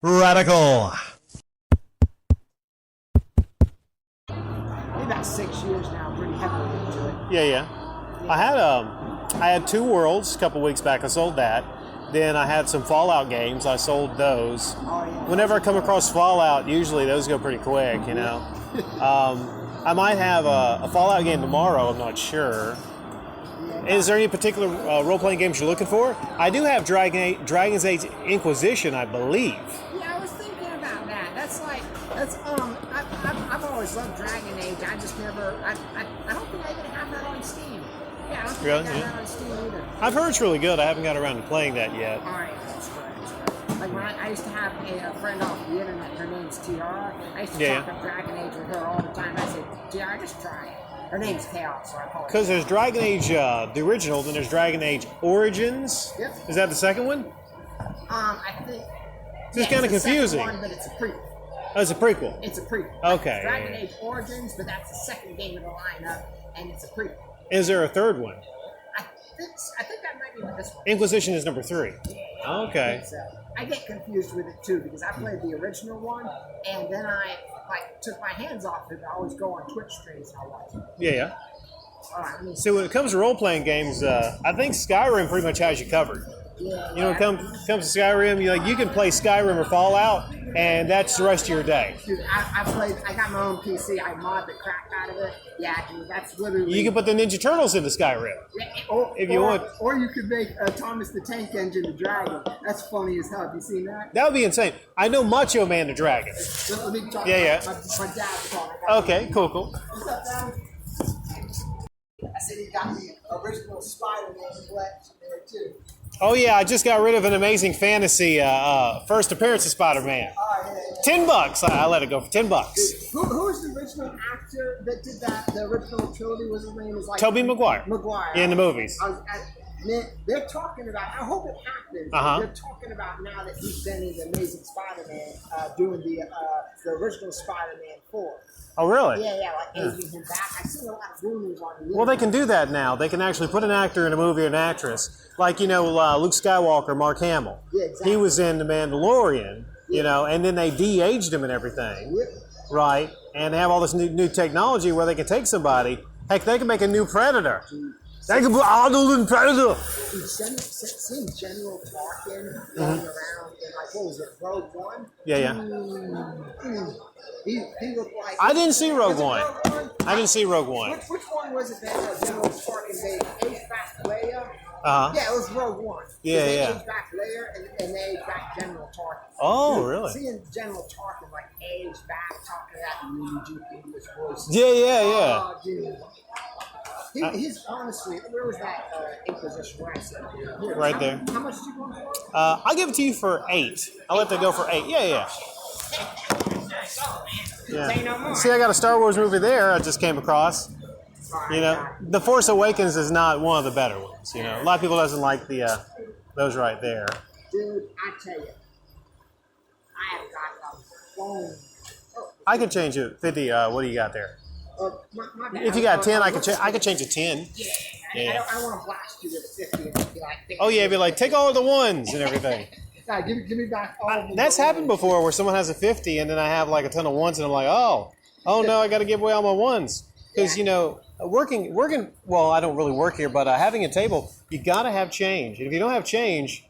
Radical. Maybe about 6 years now, I'm pretty heavily into it. Yeah. I had Two Worlds a couple weeks back. I sold that. Then I had some Fallout games. I sold those. Oh, yeah. Whenever I come across Fallout, usually those go pretty quick, you know. I might have a Fallout game tomorrow. I'm not sure. Is there any particular role-playing games you're looking for? I do have Dragon's Age Inquisition, I believe. Yeah, I was thinking about that. I've always loved Dragon Age. I just never, I don't think I even have that on Steam. Yeah, I don't think I got that on Steam either. I've heard it's really good. I haven't got around to playing that yet. All right, that's right. Like when I used to have a friend off the internet, her name's Tiara. I used to talk about Dragon Age with her all the time. I said, Tiara, just try it. Her name's Chaos, so I call her. Because there's Dragon Age, the original, then there's Dragon Age Origins. Yep. Is that the second one? I think. It's kind of confusing. One, but it's a prequel. Oh, it's a prequel. It's a prequel. Okay. Like Dragon Age Origins, but that's the second game in the lineup, and it's a prequel. Is there a third one? I think that might be what this one. Inquisition is number 3. Yeah, okay. I get confused with it too because I played the original one, and then I took my hands off it. I always go on Twitch streams and I watch it. Yeah. All right. So when it comes to role-playing games, I think Skyrim pretty much has you covered. Yeah. You know, when it comes to Skyrim, you can play Skyrim or Fallout, and that's the rest of your day. Dude, I got my own PC. I mod the crap out of it. Yeah, dude, that's literally. You can put the Ninja Turtles into Skyrim. If you want. Or you could make Thomas the Tank Engine the Dragon. That's funny as hell. Have you seen that? That would be insane. I know Macho Man the Dragon. Let me talk Yeah. My dad's calling. Okay, cool. What's up, Dad? I said he got the original Spider-Man collection there, too. Oh, yeah, I just got rid of an Amazing Fantasy first appearance of Spider-Man. Oh, yeah. $10. I let it go for $10. Who was the original actor that did that? The original trilogy was his name? Was like Tobey Maguire. Yeah, in the movies. Man, they're talking about. I hope it happens. They're talking about now that he's been in the Amazing Spider-Man, doing the original Spider-Man 4. Oh, really? Yeah, like aging him back. I've seen a lot of rumors on the Well, they can do that now. They can actually put an actor in a movie or an actress. Like, Luke Skywalker, Mark Hamill. Yeah, exactly. He was in The Mandalorian, and then they de-aged him and everything. Yeah. Right? And they have all this new technology where they can take somebody. Heck, they can make a new Predator. They can put Arnold in Predator. Seeing General Tarkin going around in, what was it, Rogue One? Yeah. He looked like... I didn't see Rogue One. I didn't see Rogue One. Which one was it that General Tarkin made? Aged back Leia? Yeah, it was Rogue One. Yeah. They aged back Leia and they aged back General Tarkin. Oh, Dude, really? Seeing General Tarkin age back, talking that really deep English voice. Yeah. Oh, dude. He's honestly, where was that Inquisition? Where I said here, right there. How much did you want for it? I'll give it to you for 8. I'll let that go for 8. Yeah. Say no more. See, I got a Star Wars movie there I just came across. The Force Awakens is not one of the better ones. A lot of people doesn't like those right there. Dude, I tell you, I have got a phone. I can change it 50. What do you got there? My bad. If you got 10, I can change a 10. Yeah. I don't want to blast you with a 50 and be like, oh yeah, be like, take all of the ones and everything. Give me back all of them. That's happened before where someone has a 50 and then I have like a ton of ones and I'm like, oh no, I got to give away all my ones. Because, working, well, I don't really work here, but having a table, you got to have change. And if you don't have change,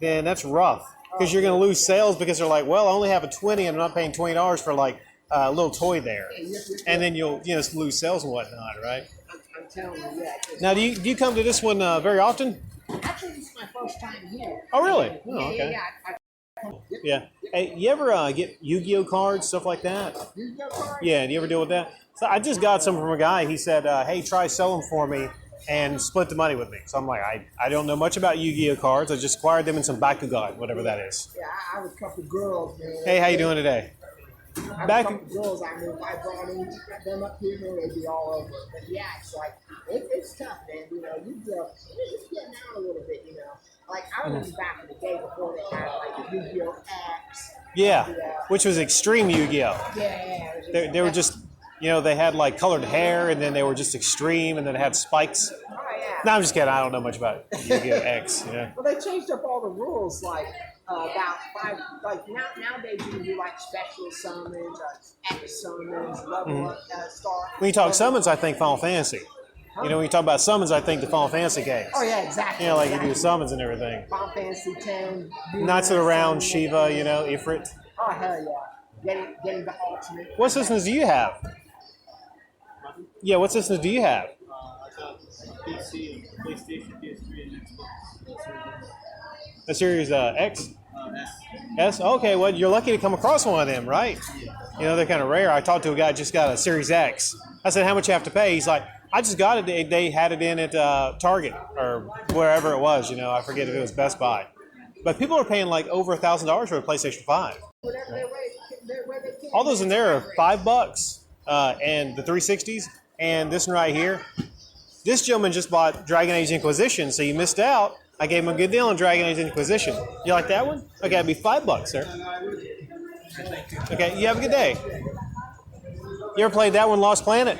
then that's rough. Because you're going to lose sales because they're like, well, I only have a 20 and I'm not paying $20 for like a little toy there. And then you'll lose sales and whatnot, right? I'm telling you, yeah. Now, do you come to this one very often? Actually, this is my first time here. Oh, really? Oh, okay. Yeah. Hey, you ever get Yu-Gi-Oh cards, stuff like that? Yu-Gi-Oh cards? Yeah, do you ever deal with that? So I just got some from a guy. He said, hey, try sell them for me and split the money with me. So I'm like, I don't know much about Yu-Gi-Oh cards. I just acquired them in some Bakugan, whatever that is. Yeah, I have a couple girls, man. Hey, how you doing today? I have a couple girls I knew. If I brought them up here, they'd be all over. But yeah, it's like, it's tough, man. Yu-Gi-Oh, it's getting out a little bit, Like, I remember back in the day before they had, like, the Yu-Gi-Oh X. Yeah, which was extreme Yu-Gi-Oh. Yeah. They were just, they had, like, colored hair, and then they were just extreme, and then it had spikes. Oh, yeah. No, I'm just kidding. I don't know much about Yu-Gi-Oh X. Well, they changed up all the rules, like about 5. Like nowadays, you can do like special summons, X summons, level up, star. When you talk summons, I think Final Fantasy. You know, when you talk about summons, I think the Final Fantasy games. Oh yeah, exactly. You know, like exactly. you do summons and everything. Final Fantasy 10. Knights of the Round, Shiva, you know, Ifrit. Oh hell yeah! Getting the ultimate. What systems do you have? Yeah, what systems do you have? I got PC, PlayStation, PS3, and Xbox. The Series X? S. S? Okay, well, you're lucky to come across one of them, right? You know, they're kind of rare. I talked to a guy who just got a Series X. I said, how much you have to pay? He's like, I just got it. They had it in at Target or wherever it was. You know, I forget if it was Best Buy. But people are paying like over $1,000 for a PlayStation 5. All those in there are $5, and the 360s, and this one right here. This gentleman just bought Dragon Age Inquisition, so you missed out. I gave him a good deal on Dragon Age Inquisition. You like that one? Okay, it'd be $5, sir. Okay, you have a good day. You ever played that one, Lost Planet?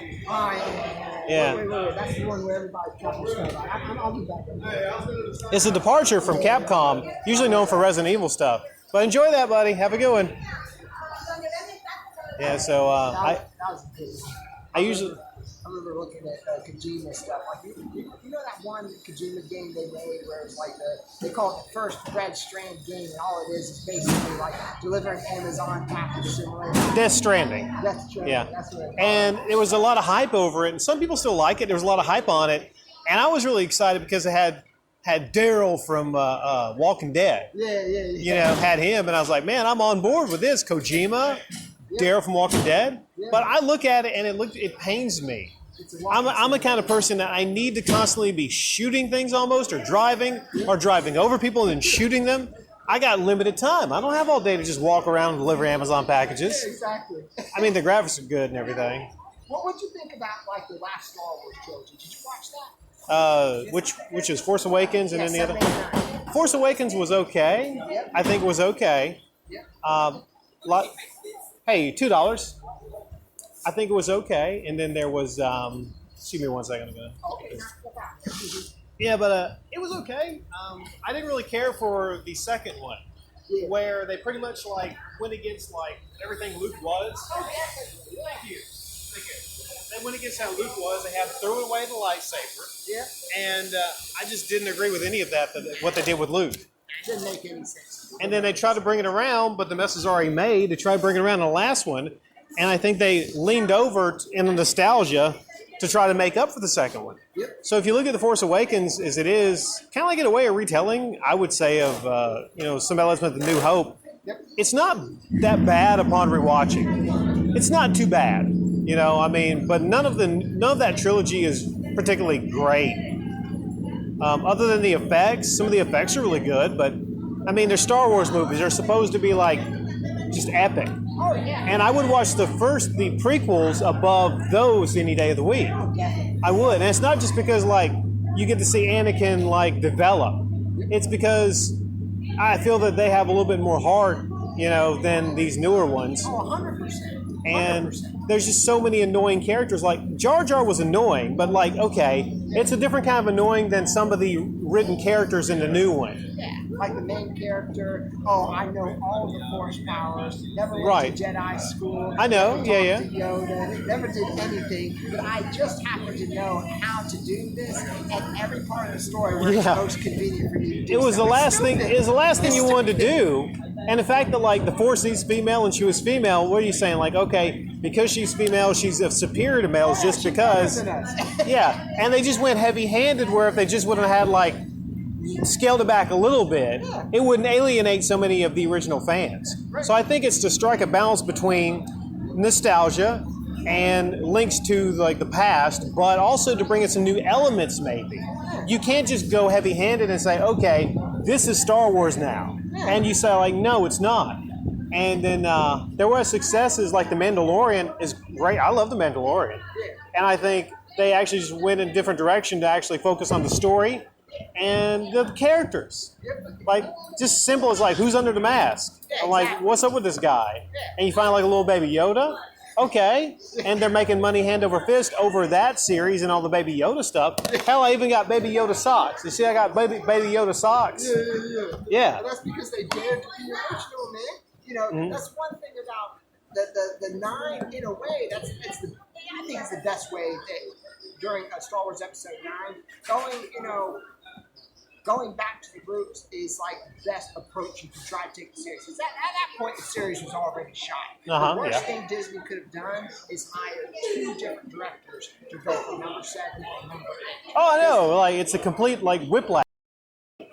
Yeah. Wait. That's the one where everybody's dropping stuff. I'll be back. It's a departure from Capcom, usually known for Resident Evil stuff. But enjoy that, buddy. Have a good one. Yeah, so That was a good one. I usually... I remember looking at Kojima stuff. Like you know that one Kojima game they made where it's like they call it the first Red Strand game, and all it is basically like delivering Amazon package simulator. Death Stranding. Death Stranding. Yeah. That's what And there was a lot of hype over it, and some people still like it. There was a lot of hype on it, and I was really excited because it had Daryl from Walking Dead. Yeah. You know, had him, and I was like, man, I'm on board with this. Kojima, Daryl from Walking Dead. Yeah. But I look at it, and it pains me. I'm the kind of person that I need to constantly be shooting things almost, or driving over people and then shooting them. I got limited time. I don't have all day to just walk around and deliver Amazon packages. Yeah, exactly. I mean, the graphics are good and everything. What would you think about like the last Star Wars trilogy? Did you watch that? Which is Force Awakens and then the 7, other. 8, 9. Force Awakens was okay. Yep. I think it was okay. Yep. Hey, $2. I think it was okay, and then there was. Excuse me 1 second. Okay. Yeah, but it was okay. I didn't really care for the second one, where they pretty much like went against like everything Luke was. Thank you. They went against how Luke was. They had to throw away the lightsaber. Yeah. And I just didn't agree with any of that. What they did with Luke. It didn't make any sense. And then they tried to bring it around, but the mess is already made. They tried to bring it around in the last one, and I think they leaned over in the nostalgia to try to make up for the second one. Yep. So if you look at The Force Awakens as it is, kind of like in a way a retelling, I would say, of some elements of The New Hope. Yep. It's not that bad upon rewatching. It's not too bad, but none of that trilogy is particularly great. Other than the effects, some of the effects are really good, but I mean, they're Star Wars movies. They're supposed to be like just epic. Oh yeah. And I would watch the prequels above those any day of the week. I would. And it's not just because like you get to see Anakin like develop. It's because I feel that they have a little bit more heart, than these newer ones. Oh, 100%. And there's just so many annoying characters. Like Jar Jar was annoying, but like, okay, it's a different kind of annoying than some of the written characters in the new one. Yeah, like the main character. Oh, I know all the Force powers. Never went to Jedi school. I know. Never Yeah. talked to Yoda. Never did anything. But I just happen to know how to do this, and every part of the story where it's most convenient for you to do. It was the last thing. It was the last thing you wanted to do. And the fact that like the Force is female and she was female, what are you saying? Like, okay, because she's female, she's superior to males just because. Yeah, and they just went heavy-handed. Where if they just would have had like scaled it back a little bit, it wouldn't alienate so many of the original fans. So I think it's to strike a balance between nostalgia and links to like the past, but also to bring in some new elements. Maybe you can't just go heavy-handed and say, okay, this is Star Wars now. And you say, like, no, it's not. And then there were successes like The Mandalorian is great. I love The Mandalorian. And I think they actually just went in a different direction to actually focus on the story and the characters. Like, just simple as, like, who's under the mask? Or, like, what's up with this guy? And you find, like, a little baby Yoda. Okay, and they're making money hand over fist over that series and all the Baby Yoda stuff. Hell, I even got Baby Yoda socks. You see, I got Baby Yoda socks. Yeah. And that's because they dared to be original, man. You know, that's one thing about the 9. In a way, I think it's the best way that during Star Wars Episode 9, going back to the roots is like the best approach you can try to take the series. Because at that point, the series was already shot. The worst thing Disney could have done is hire 2 different directors to go from number 7 to number 8. Oh, I know. Like, it's a complete, like, whiplash.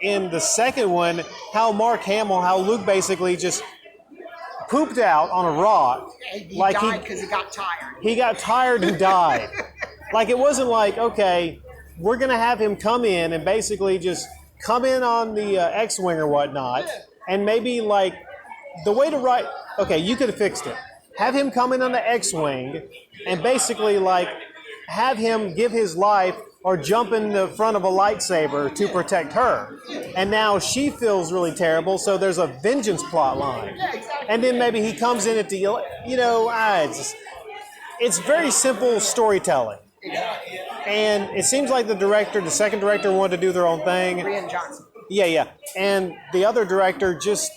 In the second one, how Luke basically just pooped out on a rock. He died because he got tired. He got tired and died. Like, it wasn't like, okay, we're going to have him come in and basically just come in on the X-Wing or whatnot, and maybe, like, the way to write... Okay, you could have fixed it. Have him come in on the X-Wing and basically, like, have him give his life or jump in the front of a lightsaber to protect her. And now she feels really terrible, so there's a vengeance plot line. And then maybe he comes in at the... it's very simple storytelling. And it seems like the second director wanted to do their own thing. Rian Johnson. Yeah. And the other director just...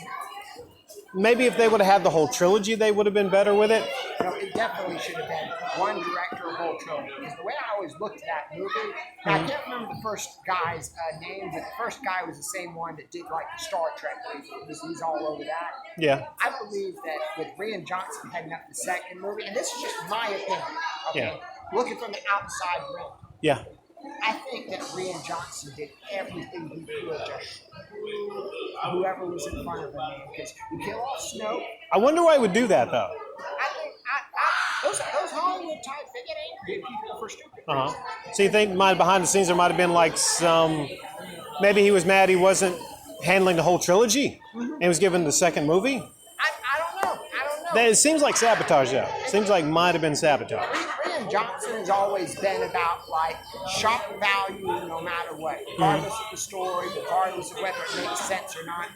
Maybe if they would have had the whole trilogy, they would have been better with it. No, it definitely should have been one director, a whole trilogy. Because the way I always looked at that movie, I can't remember the first guy's name, but the first guy was the same one that did like the Star Trek movie. He's all over that. Yeah. I believe that with Rian Johnson heading up the second movie, and this is just my opinion, okay? Looking from the outside rim. Yeah. I think that Rian Johnson did everything he could to screw whoever was in front of him, because you kill off Snoke. I wonder why he would do that, though. I think those Hollywood type, they get angry at people for stupid reasons. So you think behind the scenes there might have been like some... Maybe he was mad he wasn't handling the whole trilogy and was given the second movie? I don't know. It seems like sabotage, though. Seems like might have been sabotage. Rian Johnson has always been about like shock value no matter what, regardless of the story, regardless of whether it makes sense or not.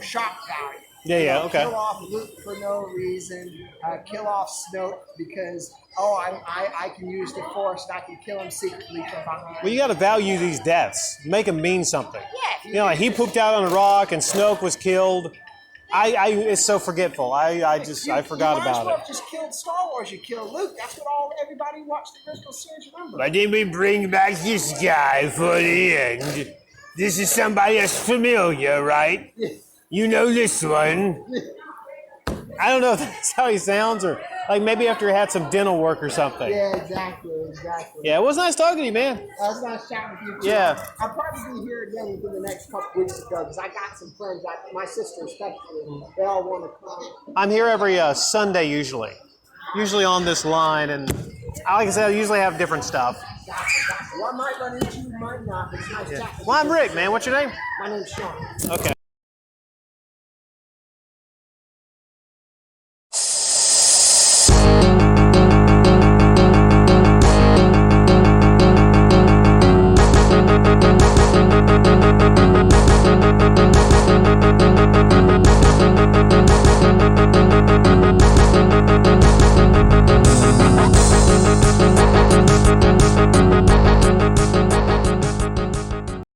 Shock value. Okay. Kill off Luke for no reason. Kill off Snoke because I can use the Force and I can kill him secretly from behind. Well, you got to value these deaths. Make them mean something. Yeah. Like he pooped out on a rock and Snoke was killed. It's so forgetful. I forgot about it. You might as well have just killed Star Wars. You killed Luke. That's what everybody who watched the original series remember. Why didn't we bring back this guy for the end? This is somebody that's familiar, right? You know this one. I don't know if that's how he sounds, or like maybe after he had some dental work or something. Yeah, exactly. Yeah, it was nice talking to you, man. It was nice chatting with you, too. Yeah. I'll probably be here again within the next couple weeks ago because I got some friends, my sister especially, they all want to come. I'm here every Sunday usually on this line, and like I said, I usually have different stuff. Gotcha. Well, I might run into you, might not, but it's nice chatting. Well, I'm Rick, man. What's your name? My name's Sean. Okay.